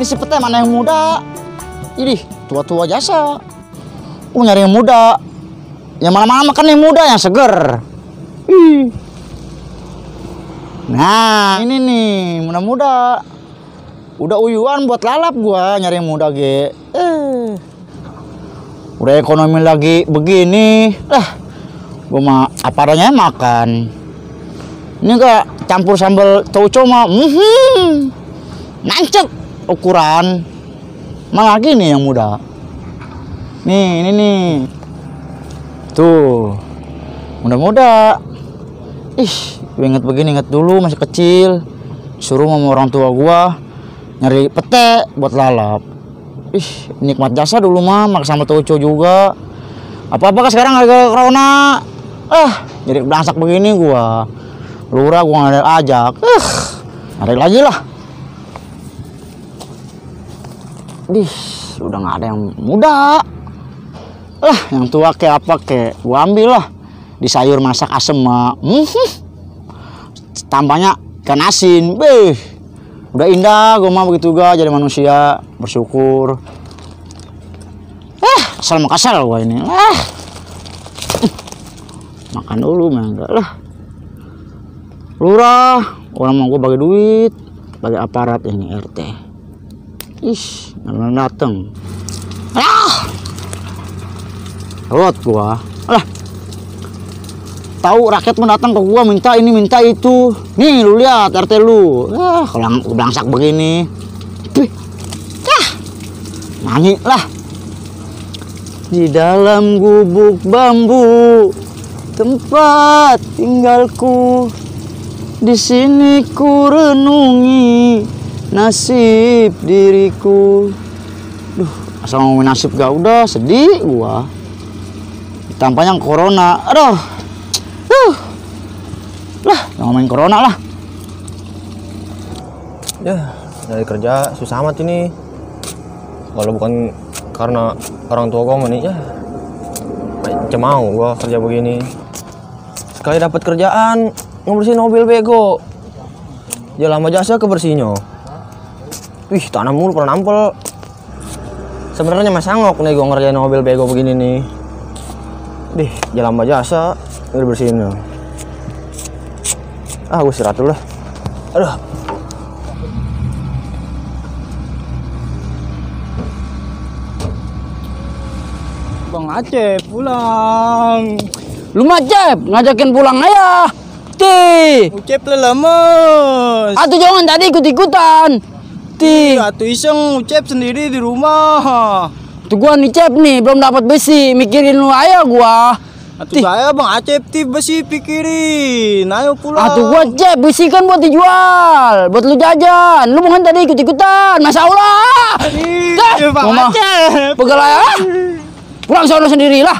si Pete mana yang muda? Idih, tua-tua jasa. Nyari yang muda. Yang mana-mana makan yang muda, yang seger. Nah, ini nih, muda-muda. Udah uyuan buat lalap gua nyari yang muda ge. Udah ekonomi lagi begini. Gua mah apa adanya makan. Ini enggak campur sambal tauco mah. Nancep ukuran. Malah gini yang muda. Nih, ini nih. Tuh. Muda-muda. Inget begini, inget dulu masih kecil. Suruh sama orang tua gua nyari pete buat lalap. Nikmat jasa dulu mah, makan sambal tauco juga. Apa-apa sekarang harga corona. Jadi belangsak begini gua. Lurah gua nggak ada ajak. Narik lagi lah. Udah nggak ada yang muda. Yang tua kayak apa kayak gua ambil lah. Di sayur masak asem mah. Tambahnya ikan asin. Udah indah gua mah begitu juga jadi manusia, bersyukur. Asal makasal gua ini. Makan dulu mah enggak lah. Lurah, orang mau gua bagi duit, bagi aparat ini RT. Nggak dateng. Rot gua. Tahu rakyat mau datang ke gua minta ini minta itu. Nih lu lihat RT lu. Kalau belangsak begini. Nyanyi lah. Di dalam gubuk bambu tempat tinggalku. Di sini ku renungi nasib diriku. Asal ngomongin nasib gak udah sedih gua. Tampaknya corona. Ngomongin corona lah. Ya, dari kerja susah amat ini. Kalau bukan karena orang tua gua nih, ya macam mau gua kerja begini. Sekali dapat kerjaan ngebersihin mobil bego. Ya lama jasa kebersihnya. Tanah mulu pernah nampel. Sebenarnya masih sangok nih gua ngerjain mobil bego begini nih. Jalan lama jasa ngebersihinnya. Gua istirahat dulu lah. Bang Acep pulang. Lu mah Cep, ngajakin pulang ayah. Ucep lemes. Jangan tadi ikut-ikutan. Atuh iseng Ucep sendiri di rumah. Tuh gua nih Cep nih, belum dapat besi, mikirin lu ayah gua. Saya Bang Acep besi pikirin. Ayo pulang. Gua Cep, besi kan buat dijual, buat lu jajan. Lu bukan tadi ikut-ikutan, Masya Allah. Bang Acep. Pegal ayah. Pulang sono sendirilah.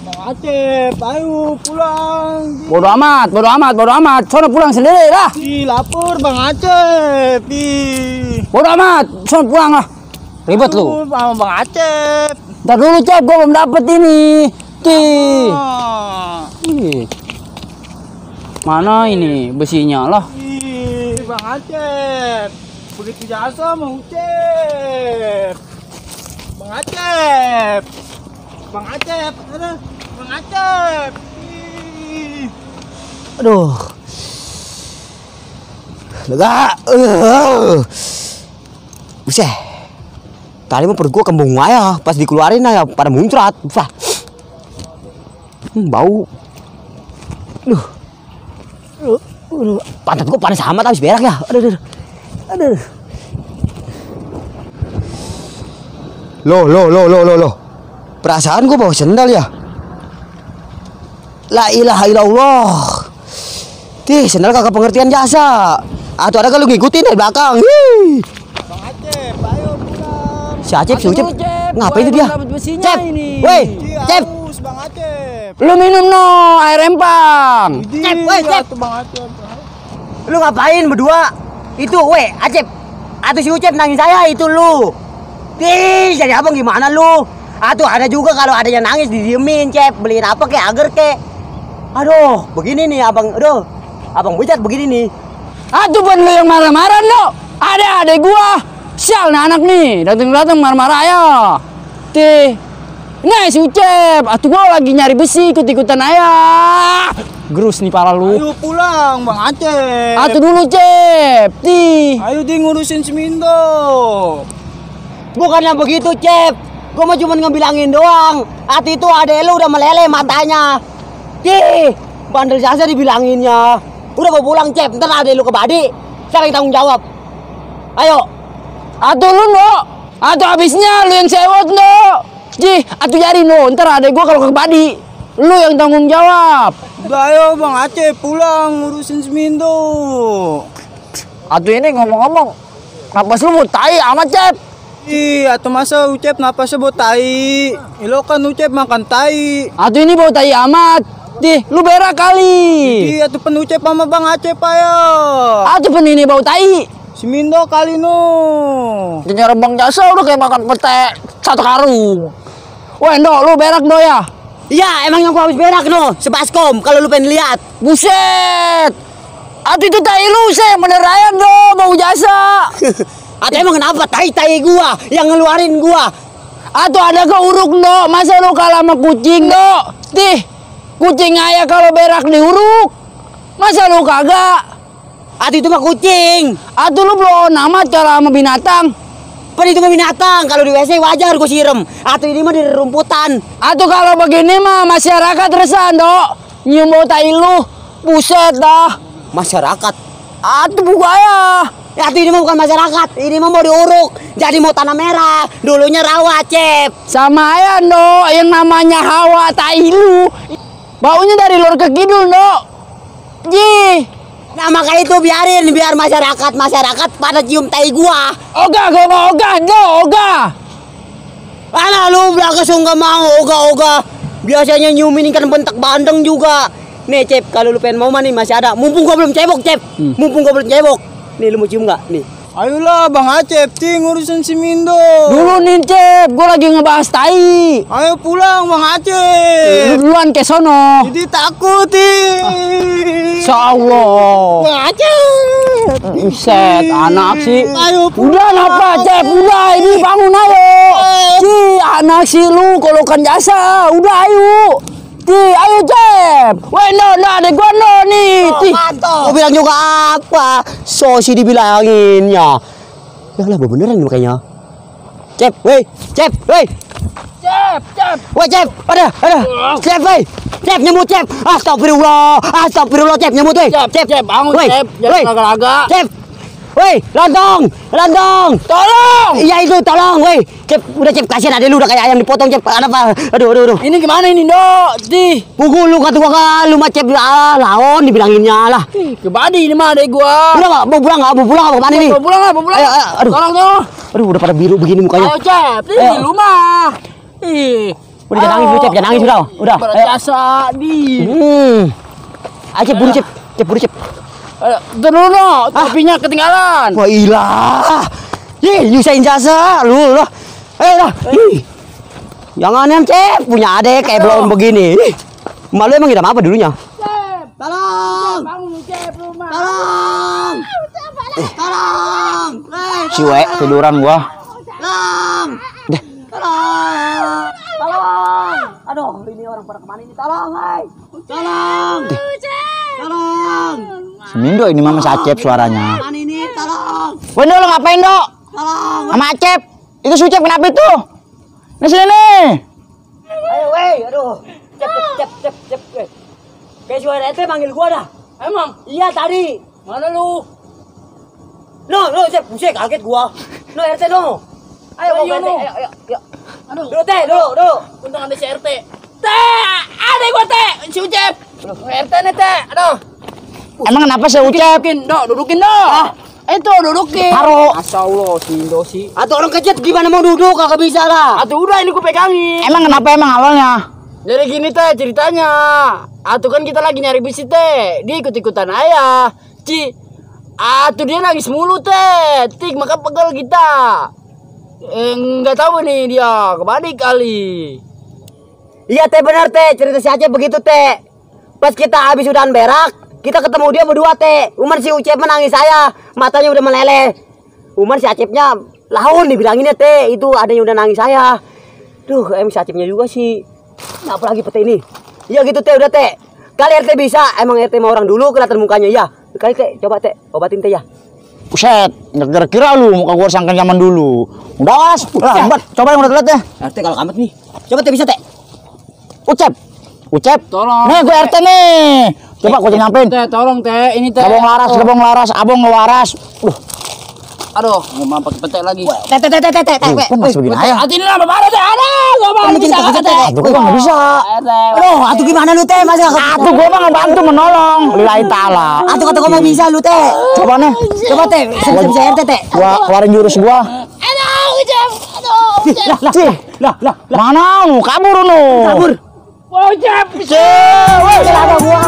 Bang Acep, ayo pulang. Bodoh amat. Sono pulang sendiri lah. Lapor Bang Acep. Bodoh amat, sono pulang lah. Ribet lu. Bang Acep. Ntar dulu Cep, gua belum dapet ini. Mana ini besinya lah. Bang Acep. Begitu jasa mau Ucep. Bang Acep. Bang Acep. Aduh. Lega. Buset. Tadi mah perut gua kembung aja, pas dikeluarin aja pada muncrat. Bau. Pantat gua panas amat habis berak ya. Aduh. Loh. Perasaan gua bawa sendal ya. La ilaha illallah. Sendal kagak pengertian jasa. Atau ada kalau ngikutin dari belakang. Bang Acep, ayo pulang. Si Acep, si Ucep. Ngapain itu dia? Cep, woi, Cep. Bang Acep. Lu minum no, air empang. Cep, woi, Cep. Bang Acep. Lu ngapain berdua? Itu, weh, Acep. Atau si Ucep nangis saya itu lu. Jadi abang gimana lu? Ada juga kalau ada yang nangis didiemin, Cep. Beliin apa kek, agar kek. Aduh, begini nih abang. Abang bejat begini nih. Bukan lu yang marah-marah no. Ada adek gua. Sial nih anak nih, datang marah-marah ya. Tih. Nah, si Ucep, atuh gua lagi nyari besi ikut-ikutan ayah. Gerus nih pala lu. Ayo pulang Bang Acep. Atuh dulu, Cep. Tih. Ayo di ngurusin Semindo. Bukannya begitu, Cep. Gue mah cuma ngebilangin doang. Hati itu adek lu udah meleleh matanya. Cih, bandel jasa dibilanginnya. Udah gue pulang, Cep. Ntar adek lu ke Badi. Siapa yang tanggung jawab? Ayo. Atuh lu, no. Atuh habisnya lu yang sewot, no. Ji, atuh jari, no. Ntar adek gua kalau ke Badi, lu yang tanggung jawab. Udah ayo Bang Acep pulang ngurusin Semindo. Atuh ini ngomong-ngomong, napas lu mau tai amat, Cep. Ih, atau masa Ucep napasnya bau tai. Lo kan Ucep makan tai. Atuh ini bau tai amat. Dih, lu berak kali. Ih, atau pen Ucep sama Bang Acep ayo. Atuh pen ini bau tai. Semindo kali no. Nyari Bang Jasa udah kayak makan pete satu karung. Weh, Ndo, lu berak, Ndo ya? Iya, emang yang gua habis berak no. Sebaskom, kalau lu pengen lihat. Buset. Atuh itu tai lu, saya beneran, Ndo, bau Jasa. Atau emang kenapa tai gua yang ngeluarin gua? Atuh ada ke uruk, Ndo. Masa lu kalah sama kucing, Ndo? Dih, kucing ayah kalau berak diuruk. Masa lu kagak? Atau itu mah kucing. Atuh lu belum amat kalah sama binatang. Pan itu mah binatang. Kalau di WC wajar gua siram. Atau ini mah di rumputan. Atuh kalau begini mah masyarakat resah, Ndo. Nyium bau tai lu. Buset dah. Masyarakat. Atuh bukaya. Ya, ini mah bukan masyarakat. Ini mah mau diuruk. Jadi mau tanah merah. Dulunya rawa, Cep. Sama ya, Ndo. Yang namanya hawa tai lu. Baunya dari luar ke kidul, Ndo. Ji. Nah, maka itu biarin. Biar masyarakat pada cium tai gua. Oga, gua oga, Ndo, oga. Alah, lu belagas nggak mau. Oga. Biasanya nyiumin ikan bentak bandeng juga. Nih, Cep. Kalau lu pengen mau mah nih masih ada. Mumpung gua belum cebok, Cep. Mumpung gua belum cebok. Nih, lu mau cium nggak? Nih. Ayolah Bang Acep ti ngurusin Semindo. Dulu nih, Cep. Gua lagi ngebahas tai. Ayo pulang Bang Acep. Lu duluan ke sono. Jadi takut ti. Insyaallah. Bang Acep. Buset, anak sih. Ayo pulang. Udah napa, Cep? Udah, ini bangun ayo. Ci, anak sih lu kolokan jasa. Udah ayo. Ci, ayo Cep. Weh, no, ada gua no nih. Ci. Gua bilang juga apa? Sosi dibilanginnya. Ya lah, beneran nih makanya. Cep, weh. Cep. Weh, Cep. Ada. Cep, weh. Cep, nyemut, Cep. Astagfirullah, Cep, nyemut, weh. Cep, bangun, Weh, Cep. Jangan weh. laga-laga. Cep. Weh, lantong. Tolong. Iya itu, tolong, weh. Cep, udah Cep, kasihan adek lu udah kayak ayam dipotong, Cep. Ada apa? Aduh. Ini gimana ini, Dok? Di. Pukul lu kata gua kan, lu mah Cep, lawan dibilanginnya lah. Ke Badi ini mah adek gua. Udah nggak? Mau pulang nggak? Mau kemana nih? Mau pulang. Ayo, aduh. Tolong. Aduh, udah pada biru begini mukanya. Ayo, Cep. Di Ayo. rumah. Ih. Udah jangan nangis, Cep, jangan nangis udah. Udah. Ayo. Berjasa di. Ayo, Cep, buru, Cep. Terus no, topinya ketinggalan. Wah, ilah. Nyusahin jasa lu. Ayo dah. Jangan yang Cep, punya adek kayak belum begini. Malu emang hitam apa dulunya? Cep, Tolong. bangun Cep rumah. Tolong. Ciwek tiduran gua. Tolong. Aduh, ini orang pada kemana ini? Tolong, hai. Tolong. Semindo ini mah Mas Acep suaranya. Mana ini? Tolong. Weh, Ndo, lo ngapain, Ndo? Tolong. Sama Acep. Itu si Ucep kenapa itu? Nih sini nih. Ayo, weh. Aduh. Cep. Kayak suara ente manggil gua dah. Emang? Iya tadi. Mana lu? No, Cep. Buset, kaget gua. No, RT no. Ayo, Ayo, RT. no. Ayo. Aduh. Dulu, Teh. Dulu. Untung ada si RT. Teh, adek gua Teh, si Ucep. RT nih Teh. Aduh. Emang kenapa si Ucep? Dudukin, Dok. Itu dudukin. Taruh. Masya Allah, si Indo sih. Atau orang kecet gimana mau duduk? Kagak bisa lah. Atuh udah ini gue pegangin. Emang kenapa emang awalnya? Jadi gini Teh ceritanya. Atuh kan kita lagi nyari besi Teh. Dia ikut-ikutan ayah. Ci. Atuh dia nangis mulu Teh. Tik maka pegel kita. Enggak tahu nih dia kebalik kali. Iya, Teh, benar, Teh. Cerita si Aceh begitu, Teh. Pas kita habis udahan berak, kita ketemu dia berdua, Teh. Cuman si Ucep menangis saya. Matanya udah meleleh. Cuman si Acepnya lawan dibilanginnya teh, itu ada yang udah nangis saya. Duh, si Acepnya juga sih. Nah, apalagi pete ini. Iya gitu teh, udah teh. Kali RT bisa, emang RT mau orang dulu kelihatan mukanya ya. Kali teh, coba teh, obatin teh ya. Buset, nggak kira lu muka gua sangkan zaman dulu. Udah, lambat. Coba yang udah telat ya. RT kalau kamet nih. Coba teh bisa teh. Ucep. Tolong. Nih gue RT nih. Coba gua nyampein. Teh, tolong teh, ini teh. Lebong laras, abong waras. Aduh, mau pakai petek lagi. Teh. Kok masih begini aja? Hati ini lah, mana teh? Ada, gua mah Bikin bisa kaki, teh. Aduh, gua nggak bisa. Aduh, atuh gimana lu teh? Masa Atuh gua mah ngebantu menolong. Lillahi ta'ala. atuh kata ngomong bisa lu teh. Coba nih. Coba teh, bisa RT teh. Gua keluarin jurus gua. Aduh, Ucap. Aduh, Ucap. Cih, mana lu? Kabur lu. Kabur. Wah, Ucap. Ada gua.